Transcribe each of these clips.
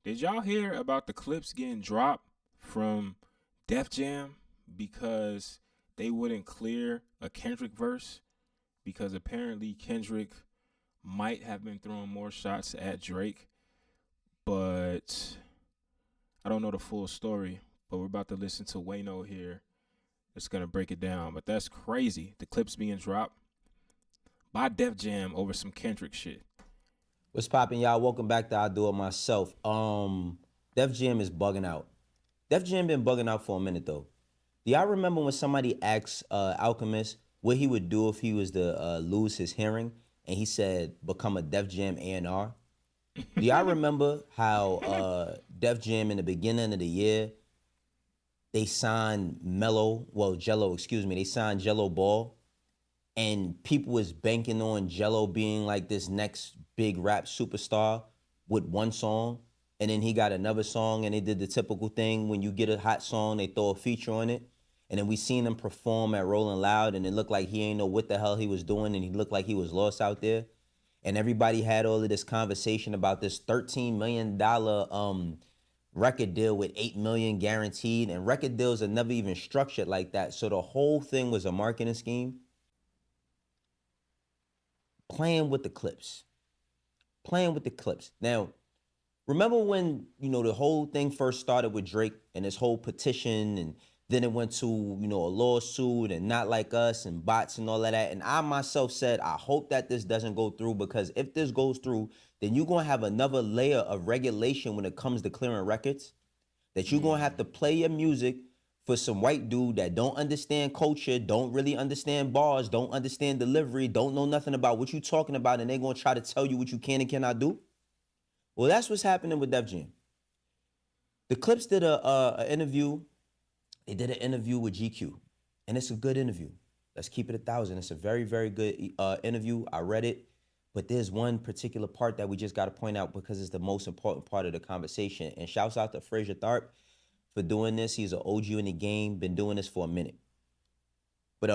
Did y'all hear about the clips getting dropped from Def Jam because they wouldn't clear a Kendrick verse? Because apparently Kendrick might have been throwing more shots at Drake, but I don't know the full story. But we're about to listen to Wayno here. It's gonna break it down. But that's crazy. The clips being dropped by Def Jam over some Kendrick shit. What's poppin', y'all? Welcome back to I Do It Myself. Def Jam is bugging out. Def Jam been bugging out for a minute though. Do y'all remember when somebody asked Alchemist what he would do if he was to lose his hearing, and he said become a Def Jam A&R? Do y'all remember how Def Jam in the beginning of the year they signed Jello, excuse me, they signed Jello Ball, and people was banking on Jello being like this next big rap superstar with one song, and then he got another song, and they did the typical thing when you get a hot song, they throw a feature on it, and then we seen him perform at Rolling Loud, and it looked like he ain't know what the hell he was doing, and he looked like he was lost out there, and everybody had all of this conversation about this $13 million record deal with 8 million guaranteed, and record deals are never even structured like that. So the whole thing was a marketing scheme playing with the clips, playing with the clips. Now, remember when, the whole thing first started with Drake and this whole petition, and then it went to, a lawsuit and Not Like Us and bots and all of that. And I myself said, I hope that this doesn't go through, because if this goes through, then you're going to have another layer of regulation when it comes to clearing records, that you're going to have to play your music for some white dude that don't understand culture, don't really understand bars, don't understand delivery, don't know nothing about what you talking about, and they're going to try to tell you what you can and cannot do. Well, that's what's happening with Def Jam. The Clipse did a interview. They did an interview with GQ, and it's a good interview. Let's keep it 1,000. It's a very, very good interview. I read it, but there's one particular part that we just got to point out because it's the most important part of the conversation. And shouts out to Fraser Tharp for doing this. He's an OG in the game, been doing this for a minute. But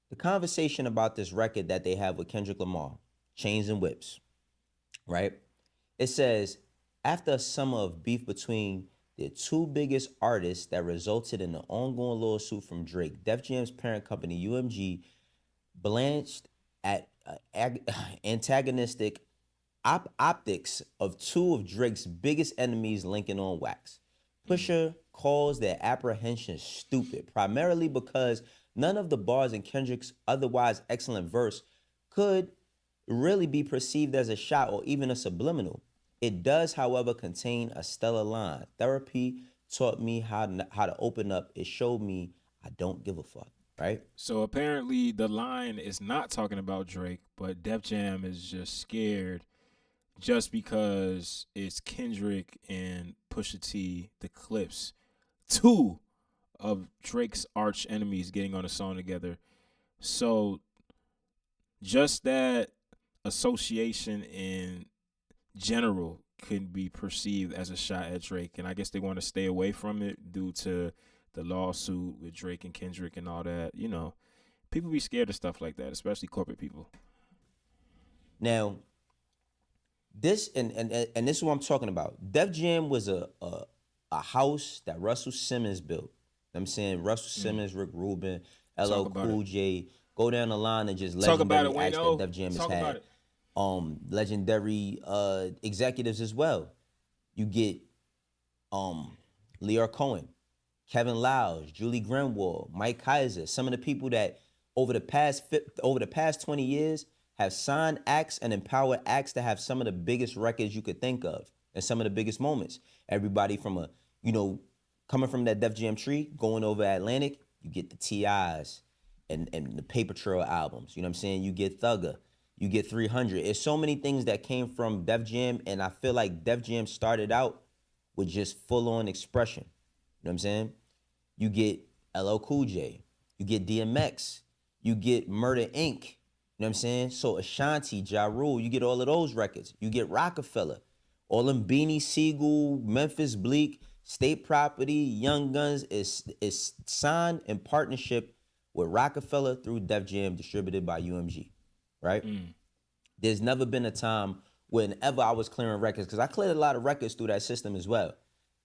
the conversation about this record that they have with Kendrick Lamar, Chains and Whips, right? It says, after a summer of beef between the two biggest artists that resulted in an ongoing lawsuit from Drake, Def Jam's parent company, UMG, blanched at antagonistic optics of two of Drake's biggest enemies linking on wax. Pusha calls their apprehension stupid, primarily because none of the bars in Kendrick's otherwise excellent verse could really be perceived as a shot or even a subliminal. It does, however, contain a stellar line. Therapy taught me how to open up. It showed me I don't give a fuck, right? So apparently the line is not talking about Drake, but Def Jam is just scared just because it's Kendrick and Pusha T, the Clipse, two of Drake's arch enemies getting on a song together. So just that association in general could be perceived as a shot at Drake, and I guess they want to stay away from it due to the lawsuit with Drake and Kendrick and all that. People be scared of stuff like that, especially corporate people. Now, this and this is what I'm talking about. Def Jam was a house that Russell Simmons built. I'm saying Russell Simmons, Rick Rubin, Talk LL about it. Cool J. Go down the line and just Talk about it, legendary acts that Wayno. Def Jam has Talk about had. it. Legendary executives as well. You get Lear Cohen, Kevin Liles, Julie Grenwald, Mike Kaiser, some of the people that over the past 20 years have signed acts and empowered acts to have some of the biggest records you could think of and some of the biggest moments. Everybody from coming from that Def Jam tree, going over Atlantic, you get the T.I.s and the Paper Trail albums. You know what I'm saying? You get Thugger, you get 300. It's so many things that came from Def Jam, and I feel like Def Jam started out with just full on expression. You know what I'm saying? You get LL Cool J, you get DMX, you get Murder Inc. You know what I'm saying? So Ashanti, Ja Rule, you get all of those records. You get Rockefeller, all them Beanie Siegel, Memphis Bleak, State Property, Young Guns is signed in partnership with Rockefeller through Def Jam, distributed by UMG, right? There's never been a time whenever I was clearing records, because I cleared a lot of records through that system as well.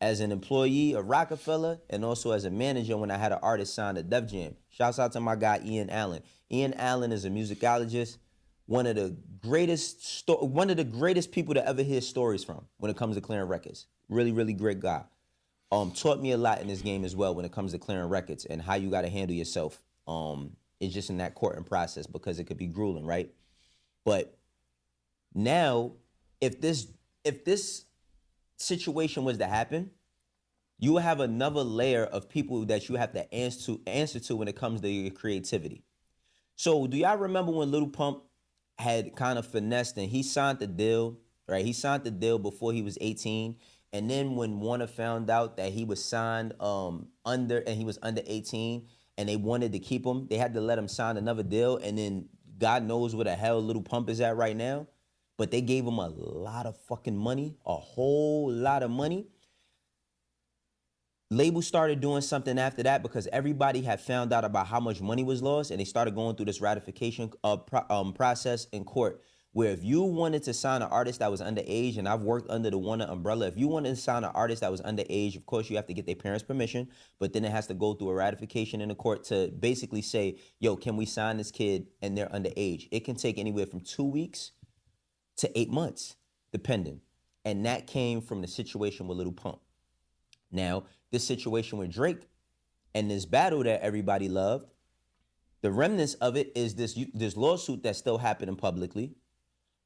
As an employee of Rockefeller and also as a manager when I had an artist signed to Def Jam. Shouts out to my guy Ian Allen. Ian Allen is a musicologist, one of the greatest people to ever hear stories from when it comes to clearing records. Really, really great guy. Taught me a lot in this game as well when it comes to clearing records and how you got to handle yourself. It's just in that courting process because it could be grueling, right? But now, if this situation was to happen, you will have another layer of people that you have to answer to when it comes to your creativity. So, do y'all remember when Lil Pump had kind of finessed and he signed the deal, right? He signed the deal before he was 18. And then when Warner found out that he was signed he was under 18 and they wanted to keep him, they had to let him sign another deal. And then God knows where the hell Lil Pump is at right now. But they gave him a lot of fucking money, a whole lot of money. Labels started doing something after that because everybody had found out about how much money was lost, and they started going through this ratification process in court, where if you wanted to sign an artist that was underage, and I've worked under the Warner umbrella, if you wanted to sign an artist that was underage, of course you have to get their parents' permission, but then it has to go through a ratification in the court to basically say, yo, can we sign this kid and they're underage? It can take anywhere from 2 weeks to 8 months, depending. And that came from the situation with Lil Pump. Now, this situation with Drake and this battle that everybody loved, the remnants of it is this lawsuit that's still happening publicly.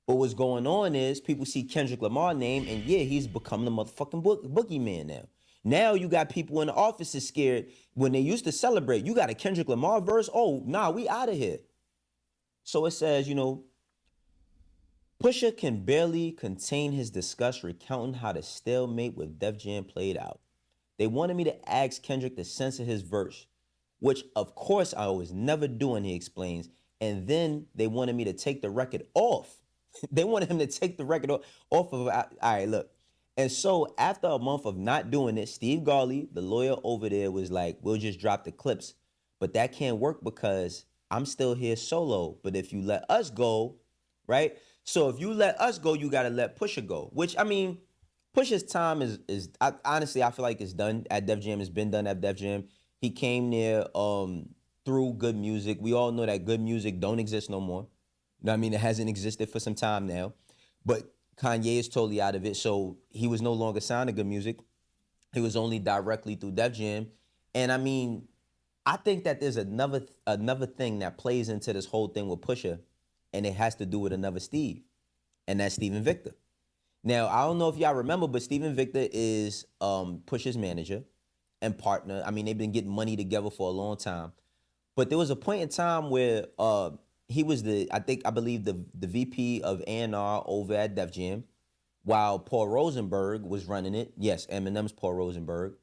But what's going on is people see Kendrick Lamar name and yeah, he's become the motherfucking boogeyman now. Now you got people in the offices scared when they used to celebrate. You got a Kendrick Lamar verse? Oh, nah, we out of here. So it says, Pusha can barely contain his disgust recounting how the stalemate with Def Jam played out. They wanted me to ask Kendrick to censor his verse, which of course I was never doing, he explains. And then they wanted me to take the record off. They wanted him to take the record off of, all right, look. And so after a month of not doing it, Steve Garley, the lawyer over there, was like, we'll just drop the clips. But that can't work because I'm still here solo. But if you let us go, right? So if you let us go, you got to let Pusha go, which, I mean, Pusha's time honestly, I feel like it's done at Def Jam. It's been done at Def Jam. He came there through good music. We all know that good music don't exist no more. You know what I mean? It hasn't existed for some time now. But Kanye is totally out of it. So he was no longer signed to good music. He was only directly through Def Jam. And I mean, I think that there's another thing that plays into this whole thing with Pusha, and it has to do with another Steve, and that's Steven Victor. Now, I don't know if y'all remember, but Steven Victor is Pusha's manager and partner. I mean, they've been getting money together for a long time. But there was a point in time where he was I believe the VP of A&R over at Def Jam, while Paul Rosenberg was running it. Yes, Eminem's Paul Rosenberg.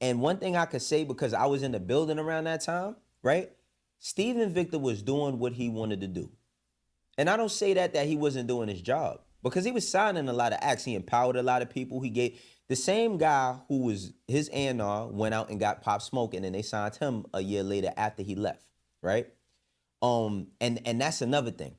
And one thing I could say, because I was in the building around that time, right? Steven Victor was doing what he wanted to do. And I don't say that he wasn't doing his job, because he was signing a lot of acts. He empowered a lot of people. He gave the same guy who was his A&R went out and got Pop Smoke, and then they signed him a year later after he left, right? And that's another thing.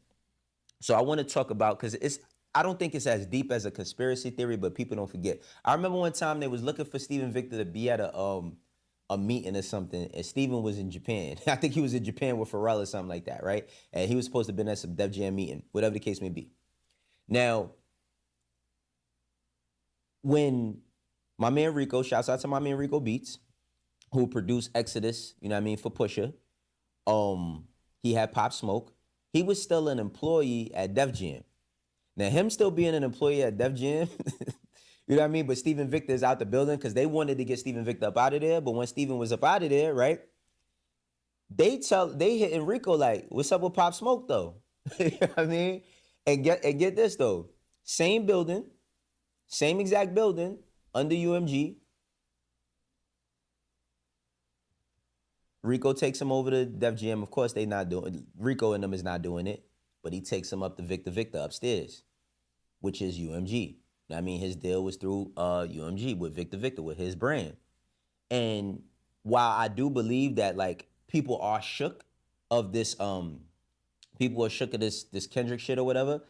So I want to talk about, because I don't think it's as deep as a conspiracy theory, but people don't forget. I remember one time they was looking for Steven Victor to be at a meeting or something, and Steven was in Japan. I think he was in Japan with Pharrell or something like that, right? And he was supposed to have been at some Def Jam meeting, whatever the case may be. Now, when my man Rico, shouts out to my man Rico Beats, who produced Exodus, you know what I mean, for Pusha, he had Pop Smoke. He was still an employee at Def Jam. Now, him still being an employee at Def Jam, you know what I mean? But Steven Victor is out the building because they wanted to get Steven Victor up out of there. But when Steven was up out of there, right, they hit Enrico like, what's up with Pop Smoke though? You know what I mean? And get this though, same building, same exact building under UMG. Rico takes him over to Def Jam. Of course, Rico and them is not doing it, but he takes him up to Victor upstairs, which is UMG. I mean, his deal was through UMG with Victor, with his brand. And while I do believe that like people are shook of this, this Kendrick shit or whatever,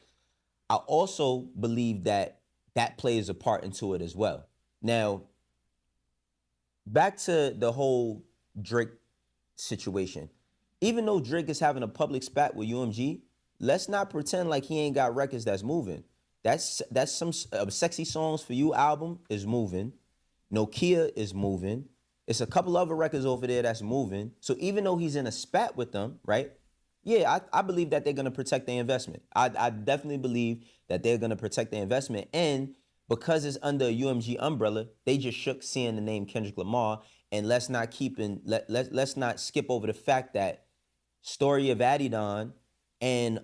I also believe that that plays a part into it as well. Now, back to the whole Drake situation. Even though Drake is having a public spat with UMG, let's not pretend like he ain't got records that's moving. That's some Sexy Songs for You album is moving. Nokia is moving. It's a couple other records over there that's moving. So even though he's in a spat with them, right? Yeah, I believe that they're gonna protect their investment. I definitely believe that they're gonna protect their investment. And because it's under a UMG umbrella, they just shook seeing the name Kendrick Lamar. And let's not skip over the fact that Story of Adidon and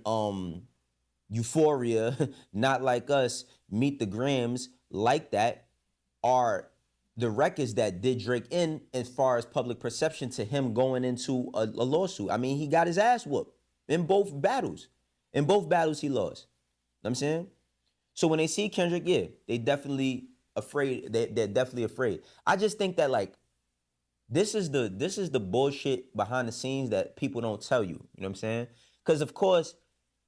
Euphoria, Not Like Us, Meet the Grams, Like That are the records that did Drake in as far as public perception to him going into a lawsuit. I mean, he got his ass whooped in both battles. In both battles, he lost. You know what I'm saying? So when they see Kendrick, yeah, they definitely afraid. They're definitely afraid. I just think that like this is the bullshit behind the scenes that people don't tell you. You know what I'm saying? Because of course,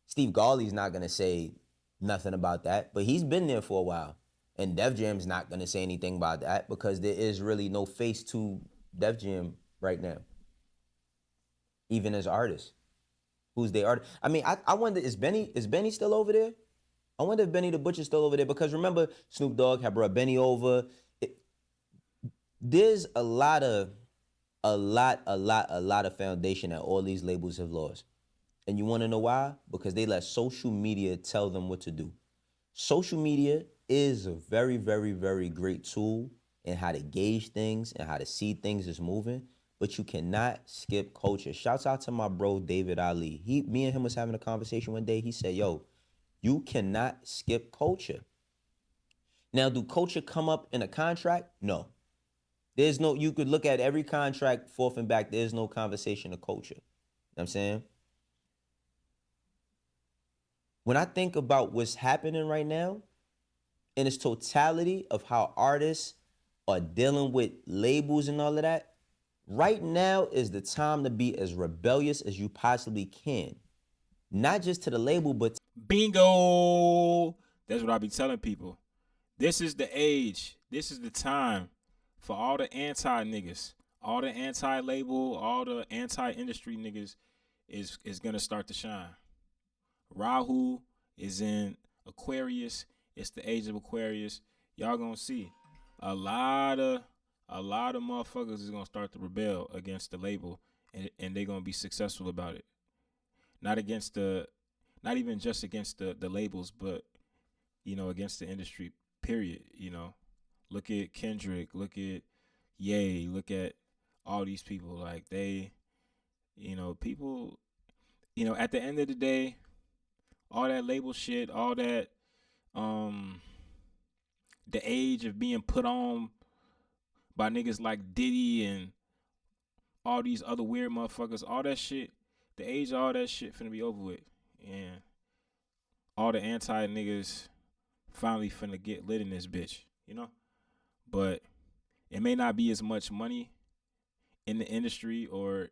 Steve Garley's not gonna say nothing about that, but he's been there for a while. And Def Jam's not gonna say anything about that because there is really no face to Def Jam right now. Even as artists. Who's their artist? I mean, I wonder, is Benny still over there? I wonder if Benny the Butcher's still over there because remember Snoop Dogg had brought Benny over. There's a lot of foundation that all these labels have lost. And you want to know why? Because they let social media tell them what to do. Social media is a very, very, very great tool in how to gauge things and how to see things is moving, but you cannot skip culture. Shouts out to my bro David Ali. Me and him was having a conversation one day. He said, yo, you cannot skip culture. Now, do culture come up in a contract? No. There's no, you could look at every contract forth and back. There's no conversation of culture. You know what I'm saying? When I think about what's happening right now, in its totality of how artists are dealing with labels and all of that, right now is the time to be as rebellious as you possibly can. Not just to the label, but bingo. That's what I be telling people. This is the age. This is the time for all the anti niggas, all the anti label, all the anti industry niggas is gonna start to shine. Rahu is in Aquarius. It's the age of Aquarius. Y'all gonna see a lot of motherfuckers is gonna start to rebel against the label, and they're gonna be successful about it. Not even just against the labels, but against the industry. Period. Look at Kendrick. Look at Ye. Look at all these people. Like they, people. At the end of the day, all that label shit, all that, the age of being put on by niggas like Diddy and all these other weird motherfuckers, all that shit, the age of all that shit finna be over with. And all the anti niggas finally finna get lit in this bitch. But it may not be as much money in the industry or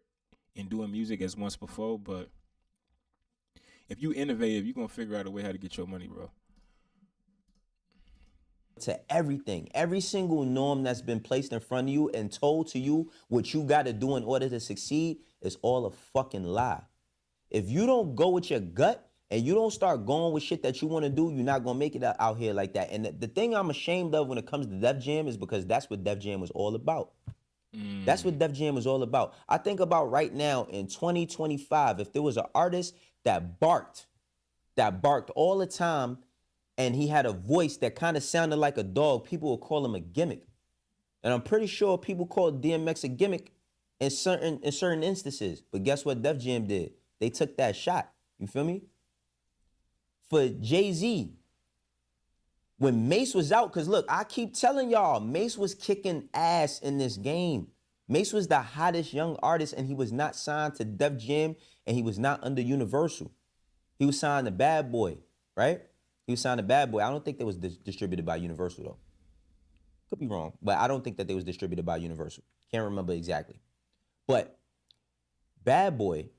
in doing music as once before, but if you innovative, you gonna figure out a way how to get your money, bro. to everything, every single norm that's been placed in front of you and told to you what you got to do in order to succeed is all a fucking lie. If you don't go with your gut and you don't start going with shit that you want to do, you're not going to make it out here like that. And the thing I'm ashamed of when it comes to Def Jam is because that's what Def Jam was all about. That's what Def Jam was all about. I think about right now in 2025, if there was an artist that barked all the time and he had a voice that kind of sounded like a dog, people would call him a gimmick. And I'm pretty sure people called DMX a gimmick in certain instances. But guess what Def Jam did? They took that shot. You feel me? For Jay-Z, when Mace was out, because look, I keep telling y'all, Mace was kicking ass in this game. Mace was the hottest young artist, and he was not signed to Def Jam, and he was not under Universal. He was signed to Bad Boy, right? He was signed to Bad Boy. I don't think that was distributed by Universal, though. Could be wrong, but I don't think that they was distributed by Universal. Can't remember exactly. But Bad Boy,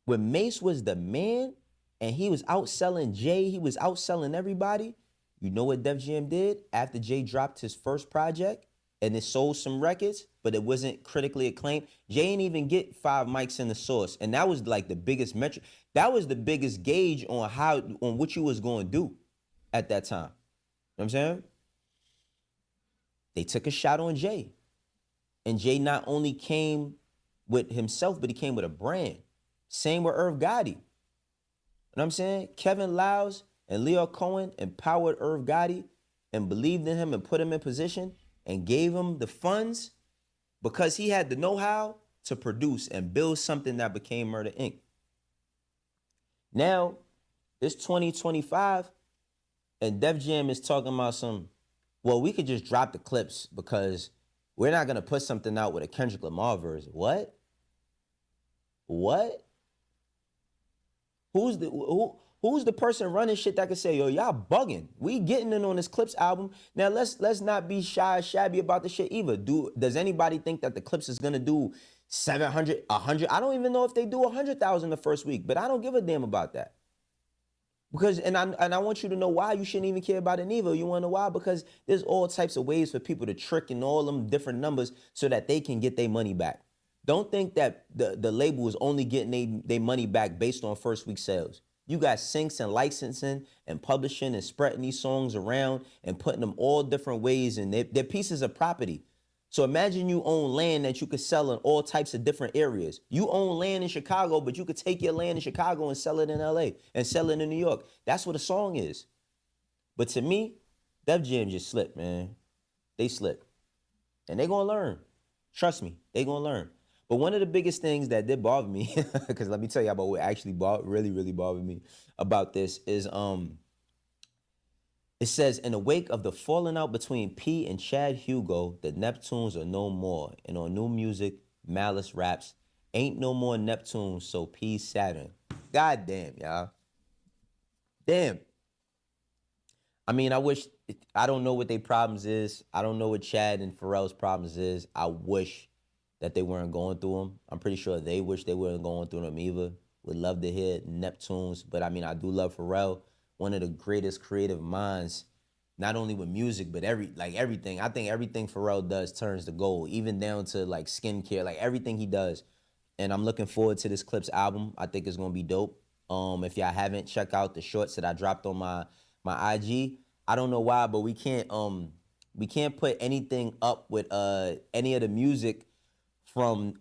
when Mace was the man, and he was outselling Jay. He was outselling everybody. You know what Def Jam did after Jay dropped his first project and it sold some records, but it wasn't critically acclaimed? Jay ain't even get 5 mics in the source, and that was like the biggest metric. That was the biggest gauge on what you was going to do at that time. You know what I'm saying? They took a shot on Jay, and Jay not only came with himself, but he came with a brand. Same with Irv Gotti. You know what I'm saying? Kevin Liles and Leo Cohen empowered Irv Gotti and believed in him and put him in position and gave him the funds because he had the know-how to produce and build something that became Murder Inc. Now, it's 2025 and Def Jam is talking about well, we could just drop the Clipse because we're not going to put something out with a Kendrick Lamar verse. What? Who's the person running shit that could say, yo, y'all bugging? We getting in on this Clipse album. Now let's not be shabby about the shit either. Does anybody think that the Clipse is gonna do 700, 100? I don't even know if they do 100,000 the first week, but I don't give a damn about that. Because and I want you to know why you shouldn't even care about it neither. You wanna know why? Because there's all types of ways for people to trick in all them different numbers so that they can get their money back. Don't think that the label is only getting their money back based on first week sales. You got syncs and licensing and publishing and spreading these songs around and putting them all different ways, and they're pieces of property. So imagine you own land that you could sell in all types of different areas. You own land in Chicago, but you could take your land in Chicago and sell it in LA and sell it in New York. That's what a song is. But to me, Def Jam just slipped, man. They slipped. And they gonna learn. Trust me, they gonna learn. But one of the biggest things that did bother me, because let me tell you about what actually really bothered me about this is it says, in the wake of the falling out between P and Chad Hugo, the Neptunes are no more. And on new music, Malice raps, ain't no more Neptunes, so P Saturn. God damn, y'all. Damn. I mean, I don't know what their problems is. I don't know what Chad and Pharrell's problems is. I wish that they weren't going through them. I'm pretty sure they wish they weren't going through them either. Would love to hear Neptunes, but I mean, I do love Pharrell, one of the greatest creative minds, not only with music, but everything. I think everything Pharrell does turns to gold, even down to like skincare, like everything he does. And I'm looking forward to this Clipse album. I think it's gonna be dope. If y'all haven't, check out the shorts that I dropped on my IG. I don't know why, but we can't put anything up with any of the music from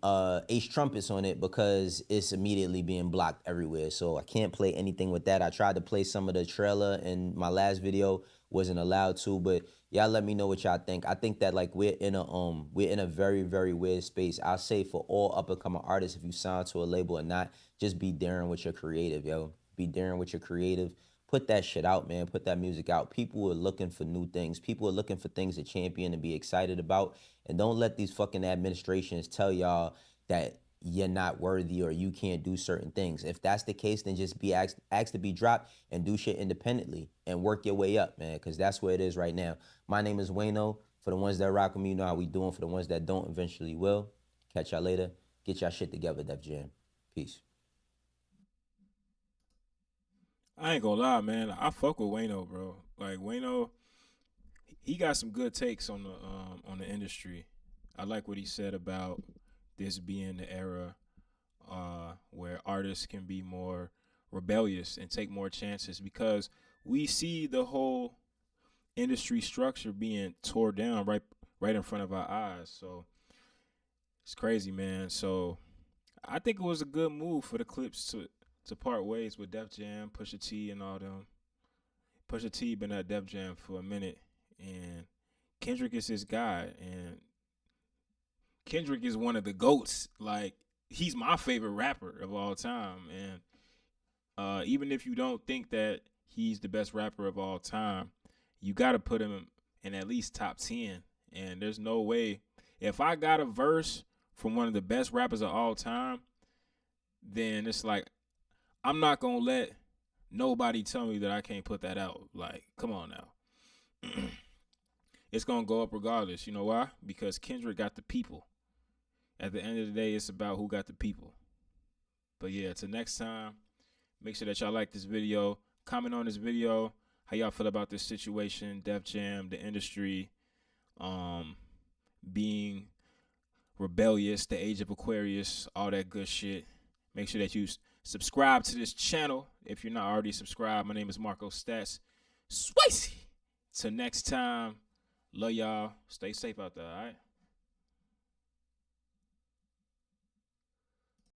Ace Trumpets on it because it's immediately being blocked everywhere. So I can't play anything with that. I tried to play some of the trailer in my last video, wasn't allowed to, but y'all let me know what y'all think. I think that like we're in a very, very weird space. I'll say for all up and coming artists, if you sign to a label or not, just be daring with your creative, yo. Be daring with your creative. Put that shit out, man. Put that music out. People are looking for new things. People are looking for things to champion and be excited about. And don't let these fucking administrations tell y'all that you're not worthy or you can't do certain things. If that's the case, then just be asked to be dropped and do shit independently and work your way up, man, because that's where it is right now. My name is Wayno. For the ones that rock with me, you know how we doing. For the ones that don't, eventually will. Catch y'all later. Get y'all shit together, Def Jam. Peace. I ain't gonna lie, man. I fuck with Wayno, bro. Like Wayno, he got some good takes on the industry. I like what he said about this being the era where artists can be more rebellious and take more chances because we see the whole industry structure being tore down right in front of our eyes. So it's crazy, man. So I think it was a good move for the Clipse to part ways with Def Jam, Pusha T, and all them. Pusha T been at Def Jam for a minute, and Kendrick is his guy, and Kendrick is one of the goats. Like he's my favorite rapper of all time, and even if you don't think that he's the best rapper of all time, you got to put him in at least top 10. And there's no way if I got a verse from one of the best rappers of all time, then it's like I'm not gonna let nobody tell me that I can't put that out. Like, come on now. It's gonna go up regardless. You know why? Because Kendrick got the people. At the end of the day, it's about who got the people. But yeah, till next time, Make sure that y'all like this video. Comment on this video. How y'all feel about this situation, Def Jam, the industry, being rebellious, the age of Aquarius, all that good shit. Make sure that you subscribe to this channel if you're not already subscribed. My name is Marko Stats. Spicy. Till next time, love y'all. Stay safe out there, all right?